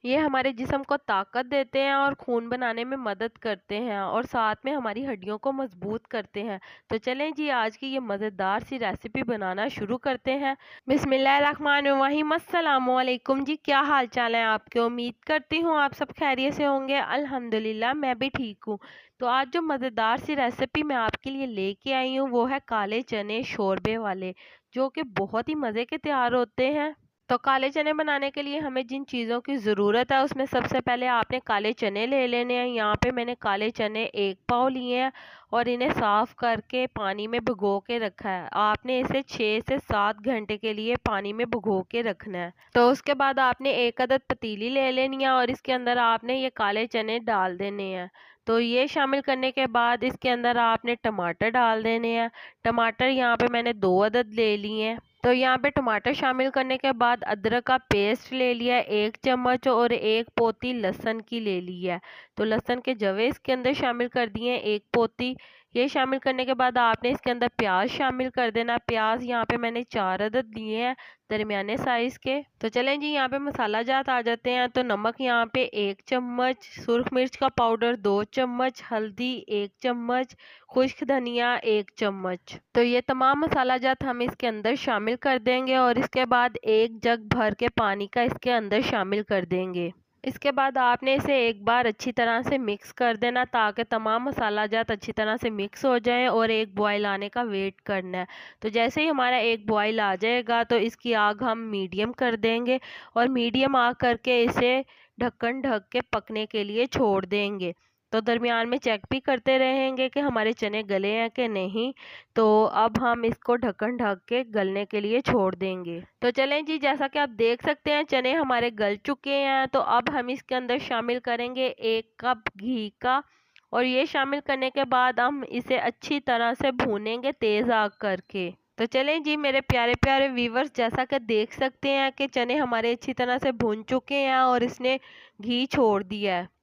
ये हमारे जिस्म को ताकत देते हैं और खून बनाने में मदद करते हैं और साथ में हमारी हड्डियों को मजबूत करते हैं। तो चलें जी, आज की ये मज़ेदार सी रेसिपी बनाना शुरू करते हैं। बिस्मिल्लाहिर्रहमानिर्रहीम। अस्सलामुअलैकुम जी, क्या हाल चाल है आपके? उम्मीद करती हूँ आप सब खैरियत से होंगे। अल्हम्दुलिल्लाह मैं भी ठीक हूँ। तो आज जो मज़ेदार सी रेसिपी मैं आपके लिए लेके आई हूँ वो है काले चने शोरबे वाले, जो कि बहुत ही मज़े के तैयार होते हैं। तो काले चने बनाने के लिए हमें जिन चीज़ों की ज़रूरत है उसमें सबसे पहले आपने काले चने ले लेने हैं। यहाँ पे मैंने काले चने 1 पाव लिए हैं और इन्हें साफ़ करके पानी में भिगो के रखा है। आपने इसे 6 से 7 घंटे के लिए पानी में भिगो के रखना है। तो उसके बाद आपने 1 अदद पतीली ले लेनी है और इसके अंदर आपने ये काले चने डाल देने हैं। तो ये शामिल करने के बाद इसके अंदर आपने टमाटर डाल देने हैं। टमाटर यहाँ पे मैंने 2 अदद ले लिए हैं। तो यहाँ पे टमाटर शामिल करने के बाद अदरक का पेस्ट ले लिया 1 चम्मच और 1 पोती लहसुन की ले ली है। तो लहसुन के जवे इसके अंदर शामिल कर दिए 1 पोती। ये शामिल करने के बाद आपने इसके अंदर प्याज शामिल कर देना। प्याज यहाँ पे मैंने 4 अदद लिए हैं दरमियाने साइज़ के। तो चलें जी, यहाँ पे मसाला जात आ जाते हैं। तो नमक यहाँ पे 1 चम्मच, सुर्ख मिर्च का पाउडर 2 चम्मच, हल्दी 1 चम्मच, खुश्क धनिया 1 चम्मच। तो ये तमाम मसाला जात हम इसके अंदर शामिल कर देंगे और इसके बाद 1 जग भर के पानी का इसके अंदर शामिल कर देंगे। इसके बाद आपने इसे एक बार अच्छी तरह से मिक्स कर देना ताकि तमाम मसाला जात अच्छी तरह से मिक्स हो जाए और एक बॉयल आने का वेट करना है। तो जैसे ही हमारा एक बॉयल आ जाएगा तो इसकी आग हम मीडियम कर देंगे और मीडियम आग करके इसे ढक्कन ढक के पकने के लिए छोड़ देंगे। तो दरमियान में चेक भी करते रहेंगे कि हमारे चने गले हैं कि नहीं। तो अब हम इसको ढक्कन ढक के गलने के लिए छोड़ देंगे। तो चलें जी, जैसा कि आप देख सकते हैं चने हमारे गल चुके हैं। तो अब हम इसके अंदर शामिल करेंगे 1 कप घी का और ये शामिल करने के बाद हम इसे अच्छी तरह से भूनेंगे तेज़ आग करके। तो चलें जी मेरे प्यारे प्यारे व्यूवर्स, जैसा कि देख सकते हैं कि चने हमारे अच्छी तरह से भून चुके हैं और इसने घी छोड़ दिया है।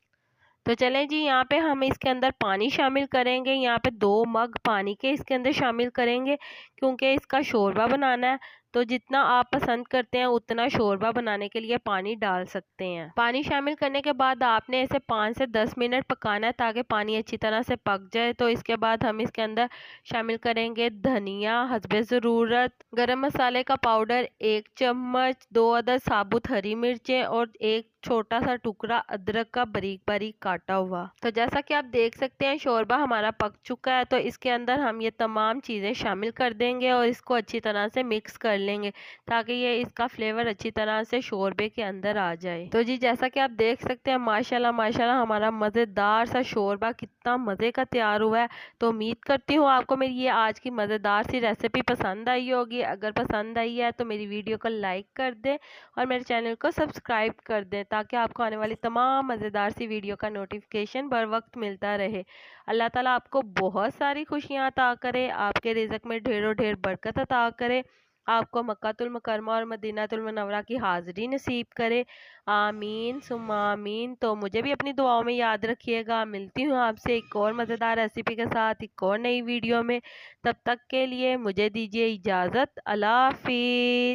तो चलें जी, यहाँ पे हम इसके अंदर पानी शामिल करेंगे। यहाँ पे 2 मग पानी के इसके अंदर शामिल करेंगे क्योंकि इसका शोरबा बनाना है। तो जितना आप पसंद करते हैं उतना शोरबा बनाने के लिए पानी डाल सकते हैं। पानी शामिल करने के बाद आपने इसे 5 से 10 मिनट पकाना है ताकि पानी अच्छी तरह से पक जाए। तो इसके बाद हम इसके अंदर शामिल करेंगे धनिया हस्बे ज़रूरत, गरम मसाले का पाउडर 1 चम्मच, 2 अदद साबुत हरी मिर्चें और 1 छोटा सा टुकड़ा अदरक का बारीक बारीक काटा हुआ। तो जैसा कि आप देख सकते हैं शोरबा हमारा पक चुका है। तो इसके अंदर हम ये तमाम चीज़ें शामिल कर देंगे और इसको अच्छी तरह से मिक्स कर लेंगे ताकि ये इसका फ्लेवर अच्छी तरह से शोरबे के अंदर आ जाए। तो जी जैसा कि आप देख सकते हैं माशाल्लाह माशाल्लाह हमारा मज़ेदार सा शोरबा कितना मज़े का तैयार हुआ है। तो उम्मीद करती हूँ आपको मेरी ये आज की मज़ेदार सी रेसिपी पसंद आई होगी। अगर पसंद आई है तो मेरी वीडियो को लाइक कर दें और मेरे चैनल को सब्सक्राइब कर दें ताकि आपको आने वाली तमाम मज़ेदार सी वीडियो का नोटिफिकेशन बर वक्त मिलता रहे। अल्लाह ताला आपको बहुत सारी खुशियाँ अता करे, आपके रिज़्क़ में ढेरों ढेर बरकत अता करे, आपको मक्कातुल मुकर्रमा और मदीनातुल मुनव्वरा की हाज़िरी नसीब करे। आमीन सुम्मा आमीन। तो मुझे भी अपनी दुआओं में याद रखिएगा। मिलती हूँ आपसे एक और मज़ेदार रेसिपी के साथ एक और नई वीडियो में। तब तक के लिए मुझे दीजिए इजाज़त। अल्लाह हाफ़िज़।